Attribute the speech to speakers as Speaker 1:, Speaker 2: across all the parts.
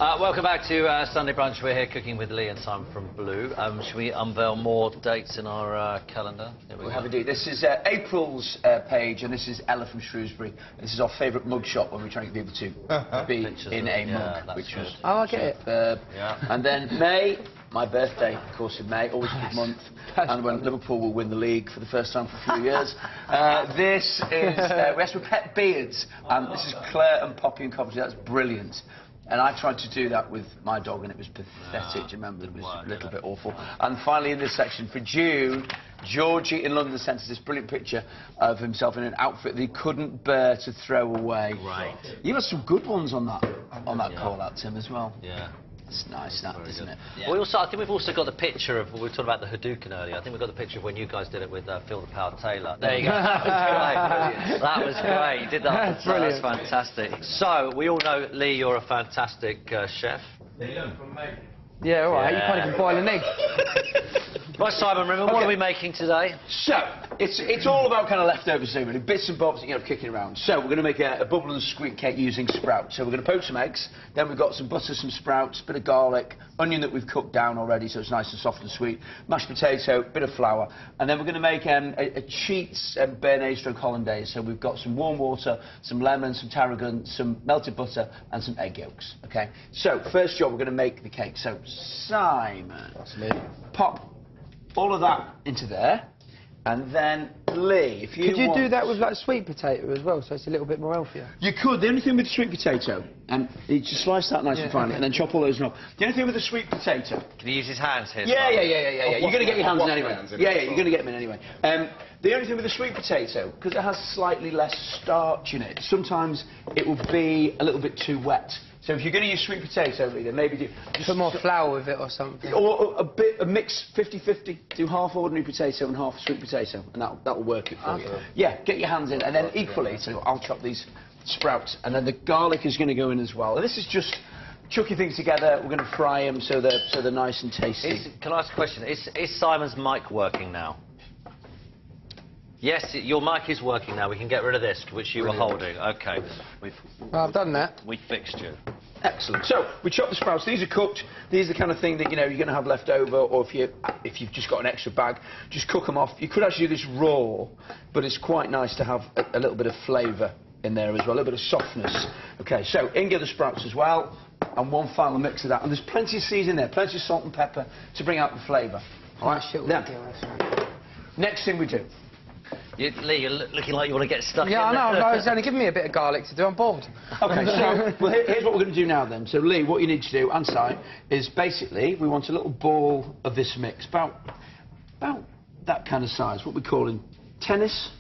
Speaker 1: Welcome back to Sunday Brunch. We're here cooking with Lee and Simon from Blue. Should we unveil more dates in our calendar?
Speaker 2: We have indeed. This is April's page, and this is Ella from Shrewsbury. This is our favourite mug shot when we're trying to get people to be in a mug, which was
Speaker 3: I get it.
Speaker 2: Yeah. And then May, my birthday, of course, in May, always a good month, and when Liverpool will win the league for the first time for a few years. This is, we asked for pet beards, and this is Claire and Poppy in Coventry. That's brilliant. And I tried to do that with my dog, and it was pathetic. Do you remember? It was a little bit awful. And finally, in this section, for June, Georgie in London sent us this brilliant picture of himself in an outfit that he couldn't bear to throw away.
Speaker 1: Right.
Speaker 2: You had some good ones on that call-out, Tim, as well.
Speaker 1: Yeah.
Speaker 2: It's nice, that, isn't it?
Speaker 1: Yeah. I think we've also got the picture of, we were talking about the Hadouken earlier, I think we've got the picture of when you guys did it with Phil the Power Taylor. There you go. That was great. You did that. That was fantastic. So, we all know, Lee, you're a fantastic chef.
Speaker 3: Yeah, all right. You can't even boil an egg.
Speaker 1: Right, Simon, remember, what are we making today?
Speaker 2: So, it's all about kind of leftovers, so really, bits and bobs that you know, kicking around. So, we're going to make a bubble and squeak cake using sprouts. So, we're going to poach some eggs, then we've got some butter, some sprouts, a bit of garlic, onion that we've cooked down already, so it's nice and soft and sweet, mashed potato, bit of flour, and then we're going to make a cheats béarnaise stroke hollandaise. So, we've got some warm water, some lemon, some tarragon, some melted butter, and some egg yolks. Okay. So, first job, we're going to make the cake. So, Simon, pop all of that into there, and then Lee, if you
Speaker 3: Could you do that with like sweet potato as well, so it's a little bit more healthier?
Speaker 2: You could. The only thing with sweet potato, you just slice that nice and finely, and then chop all those off. The only thing with the sweet potato.
Speaker 1: Can he use his hands here?
Speaker 2: Yeah. You're going to get your hands in anyway. You're going to get them in anyway. The only thing with the sweet potato, because it has slightly less starch in it, sometimes it will be a little bit too wet. So if you're going to use sweet potato, then maybe do...
Speaker 3: Put more flour with it or something.
Speaker 2: Or a mix, 50-50. Do half ordinary potato and half sweet potato, and that'll work it for you. Yeah, get your hands in, and then equally, so I'll chop these sprouts, and then the garlic is going to go in as well. And this is just chucking things together. We're going to fry them so they're nice and tasty.
Speaker 1: Can I ask a question? Is Simon's mic working now? Yes, your mic is working now. We can get rid of this, which you were holding. OK.
Speaker 3: Well, I've done that.
Speaker 1: We fixed you.
Speaker 2: Excellent. So, we chop the sprouts. These are cooked. These are the kind of thing that, you know, you're going to have left over, or if you've just got an extra bag, just cook them off. You could actually do this raw, but it's quite nice to have a little bit of flavour in there as well, a little bit of softness. OK, so in go the sprouts as well, and one final mix of that. And there's plenty of seasoning there, plenty of salt and pepper to bring out the flavour. All right, now, next thing we do.
Speaker 1: Lee, you're looking like you want to get stuck in there.
Speaker 3: Yeah, I know. It's only giving me a bit of garlic to do. I'm bored.
Speaker 2: OK, so well, here's what we're going to do now, then. So, Lee, what you need to do, and Si, is basically we want a little ball of this mix, about that kind of size, what we're calling tennis.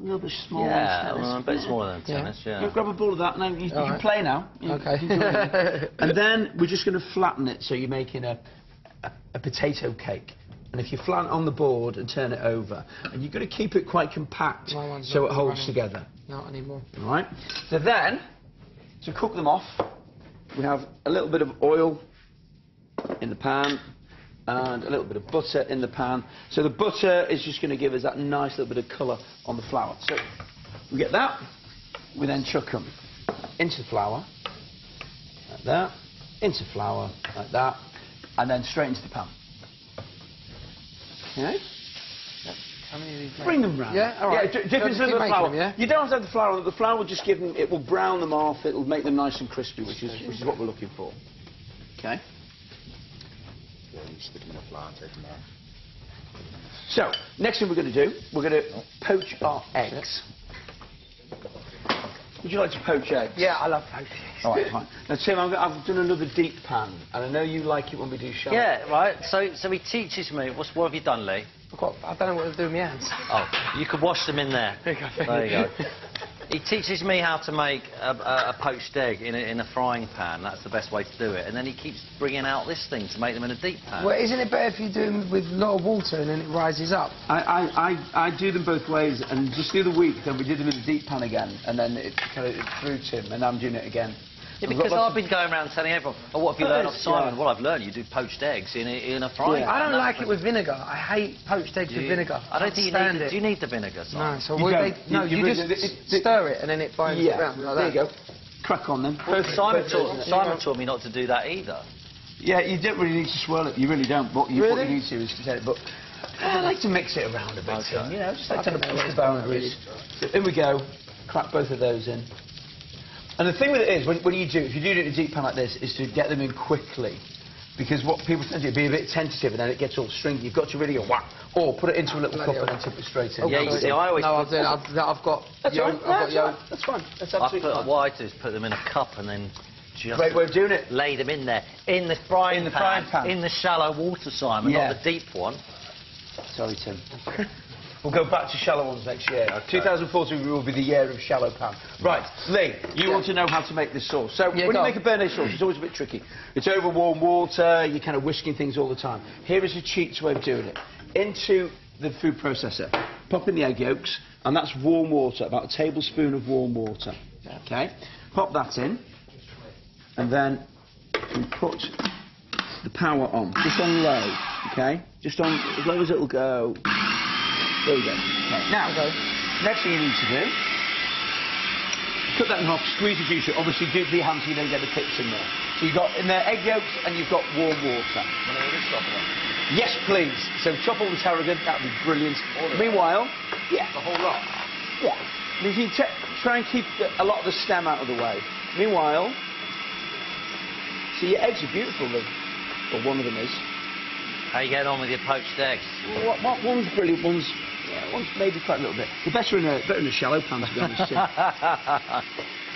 Speaker 2: A little bit smaller than tennis.
Speaker 1: Yeah, a bit smaller than tennis, yeah.
Speaker 2: Grab a ball of that, and then you can play now.
Speaker 3: OK.
Speaker 2: And then we're just going to flatten it, so you're making a potato cake. And if you flatten it on the board and turn it over, and you've got to keep it quite compact so it holds together.
Speaker 3: Not anymore.
Speaker 2: All right? So then, to cook them off, we have a little bit of oil in the pan and a little bit of butter in the pan. So the butter is just going to give us that nice little bit of colour on the flour. So we get that, we then chuck them into the flour, like that, into flour, like that, and then straight into the pan. Okay.
Speaker 3: How many of these?
Speaker 2: Bring them round.
Speaker 3: Yeah, all right.
Speaker 2: Yeah, dip into the flour.
Speaker 3: Them, yeah?
Speaker 2: You don't have to have the flour. The flour will just give them. It will brown them off. It will make them nice and crispy, which is what we're looking for. Okay.
Speaker 4: Yeah, you stick them in the flour and take them out.
Speaker 2: So next thing we're going to do, we're going to poach our eggs. Would you like to poach eggs?
Speaker 3: Yeah, I love poached eggs.
Speaker 2: All right, fine. Now, Tim, I've done another deep pan, and I know you like it when we do shallow.
Speaker 1: Yeah, right. So he teaches me. What have you done, Lee?
Speaker 3: I don't know what to do with my hands.
Speaker 1: Oh, you could wash them in there. There you go. He teaches me how to make a poached egg in a frying pan. That's the best way to do it. And then he keeps bringing out this thing to make them in a deep pan.
Speaker 3: Well, isn't it better if you do them with a lot of water and then it rises up?
Speaker 2: I do them both ways, and just the other week, then we did them in a deep pan again, and then it threw Tim, and I'm doing it again.
Speaker 1: Yeah, because I've been going around telling everyone, oh, what have you learned off Simon? Well, I've learned you do poached eggs in a frying pan.
Speaker 3: I don't like it with vinegar. I hate poached eggs with vinegar.
Speaker 1: I don't think you need it. Do you need the vinegar, Simon?
Speaker 3: No, so you just stir it and then it binds it around like that.
Speaker 2: There you go. crack on then.
Speaker 1: Well, Simon taught me not to do that either.
Speaker 2: Yeah, you don't really need to swirl it. You really don't. What you need to do is to set it. But I like to mix it around a bit.
Speaker 1: Okay.
Speaker 2: You know, just like kind of push the boundaries. So in we go. Crack both of those in. And the thing with it is, when you do, if you do it in a deep pan like this, is to get them in quickly. Because what people tend to do, be a bit tentative, and then it gets all stringy. You've got to really go whack, or put it into a little cup and then tip it straight in.
Speaker 1: Yeah, you see, I always...
Speaker 3: No, I've got...
Speaker 2: That's right. That's fine. That's absolutely fine.
Speaker 1: What I do is put them in a cup and then just...
Speaker 2: Great way of doing it.
Speaker 1: Lay them in there. In the frying pan. In the shallow water, Simon, not the deep one.
Speaker 2: Sorry, Tim. We'll go back to shallow ones next year. Okay. 2014 will be the year of shallow pan. Right, Lee, you want to know how to make this sauce. So when you make a béarnaise sauce, it's always a bit tricky. It's over warm water, you're kind of whisking things all the time. Here is a cheat way of doing it. Into the food processor, pop in the egg yolks, and that's warm water, about a tablespoon of warm water. Okay? Pop that in, and then we put the power on, just on low, okay? Just on as low as it'll go. There we go. Okay. Now, next thing you need to do, cut that in half, squeeze the juice. Obviously, do it with your hands so you don't get the pips in there. So you've got in there egg yolks and you've got warm water. Yes, please. So chop all the tarragon, that would be brilliant. Meanwhile, the whole lot. Yeah. And if you try and keep a lot of the stem out of the way. Meanwhile, see, your eggs are beautiful, Lee. Well, one of them is.
Speaker 1: How you getting on with your poached eggs?
Speaker 2: What one's brilliant, one's maybe quite a little bit. They're better in a shallow pan, to be honest, Tim.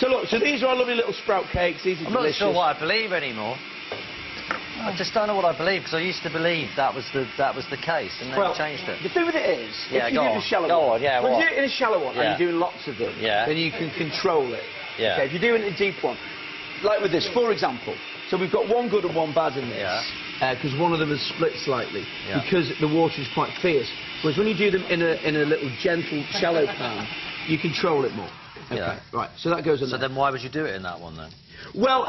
Speaker 2: So look, these are our lovely little sprout cakes. These are delicious.
Speaker 1: I'm not sure what I believe anymore. I just don't know what I believe, because I used to believe that was the case, and then changed it.
Speaker 2: The thing with it is, if you do the shallow one, if you do it in a shallow one and you're doing lots of them, then you can control it.
Speaker 1: Yeah.
Speaker 2: Okay, if you're doing it in a deep one, like with this, for example, so we've got one good and one bad in this, because one of them has split slightly, because the water is quite fierce. Whereas when you do them in a little gentle, shallow pan, you control it more. Okay, right, so that goes in there.
Speaker 1: So then why would you do it in that one, then?
Speaker 2: Well,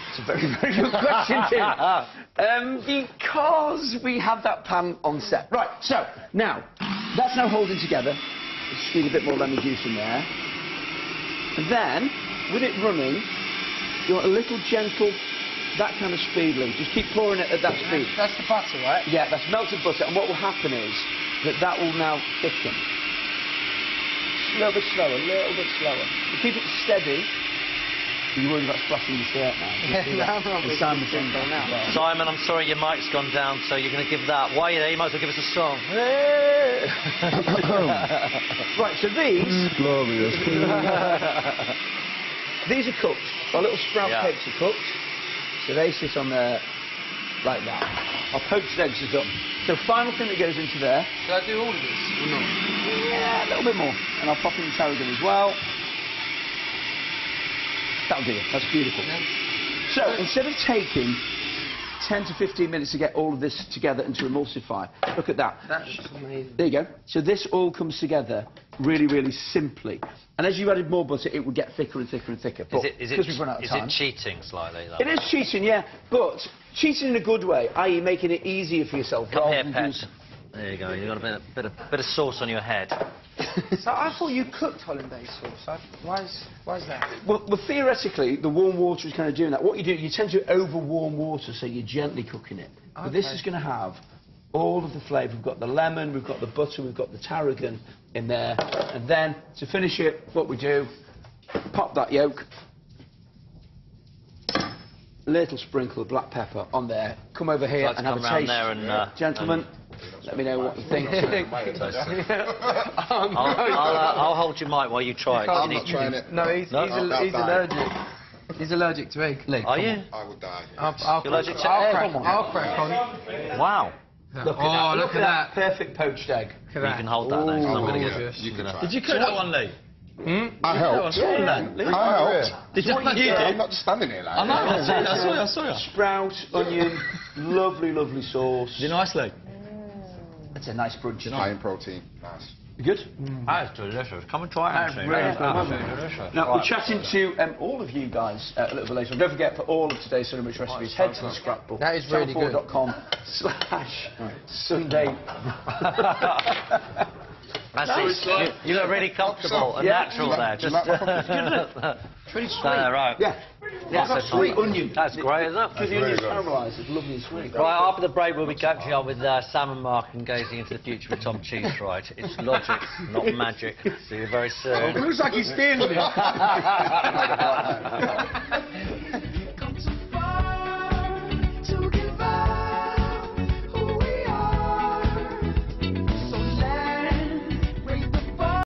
Speaker 2: it's a very, very good question, Tim. Because we have that pan on set. Right, so, now, that's now holding together. Let's squeeze a bit more lemon juice in there. And then, with it running, you want a little gentle, that kind of speed, Lee. Just keep pouring it at that speed.
Speaker 3: That's the butter, right?
Speaker 2: Yeah, that's melted butter. And what will happen is that will now thicken. A little bit slower, You keep it steady. You're worried about splashing your shirt now.
Speaker 1: Simon, I'm sorry your mic's gone down, so you're going to give that. While you're there, you might as well give us a song.
Speaker 2: Right, so these...
Speaker 4: Glorious.
Speaker 2: These are cooked. Our little sprout cakes are cooked. So they sit on there like that. Our poached eggs are done. So final thing that goes into there...
Speaker 3: Should I do all of this?
Speaker 2: Or not? Yeah, a little bit more. And I'll pop in the tarragon as well. That'll do it. That's beautiful. Yeah. So, instead of taking 10 to 15 minutes to get all of this together and to emulsify, look at that.
Speaker 3: That's amazing.
Speaker 2: There you go. So this all comes together really, really simply. And as you added more butter, it would get thicker and thicker and thicker. But
Speaker 1: is it cheating slightly, though?
Speaker 2: It is cheating, yeah. But cheating in a good way, i.e. making it easier for yourself.
Speaker 1: Come here, Pet. There you go. You've got a bit of sauce on your head.
Speaker 3: So I thought you cooked hollandaise sauce. Why is that?
Speaker 2: Well, theoretically, the warm water is kind of doing that. What you do, you tend to over warm water, so you're gently cooking it. Okay. But this is going to have all of the flavour. We've got the lemon, we've got the butter, we've got the tarragon in there. And then, to finish it, what we do, pop that yolk, little sprinkle of black pepper on there. Come over here and have a taste.
Speaker 1: There and,
Speaker 2: gentlemen, let me know what you think.
Speaker 1: I'll hold your mic while you try it.
Speaker 4: I'm not trying it.
Speaker 3: No, he's allergic. He's allergic to egg.
Speaker 1: Are you?
Speaker 4: I would die.
Speaker 3: I'll
Speaker 1: allergic to egg?
Speaker 3: I'll crack on.
Speaker 1: Wow.
Speaker 2: Look at that. Perfect poached egg.
Speaker 1: You can hold that next. I'm going to get
Speaker 4: You can try.
Speaker 1: Did you cook that one, Lee?
Speaker 4: I helped. I helped.
Speaker 1: Did you?
Speaker 4: I'm not just standing here like
Speaker 1: I saw you.
Speaker 2: Sprout, onion, lovely, lovely sauce.
Speaker 1: Is it nice, Lee?
Speaker 2: It's a nice brunch.
Speaker 4: High in protein. Nice.
Speaker 2: You good?
Speaker 1: That is delicious. Come and try it.
Speaker 2: Delicious. Now, we're chatting to all of you guys a little bit later on. Don't forget, for all of today's Sunday Brunch recipes, head to the scrapbook.
Speaker 3: That is really good.
Speaker 2: channel4.com/Sunday.
Speaker 1: That's it. You look really comfortable and natural there. Just
Speaker 2: Pretty sweet.
Speaker 1: right.
Speaker 2: Yeah.
Speaker 1: Yeah,
Speaker 2: That's sweet onion.
Speaker 1: That's great, isn't it?
Speaker 2: Because the onion's caramelised, it's lovely and sweet.
Speaker 1: Right, after the break, we'll be catching up with Sam and Mark and gazing into the future with Tom Cheesestride. It's logic, not magic. See you very soon.
Speaker 2: It looks like he's stealing it.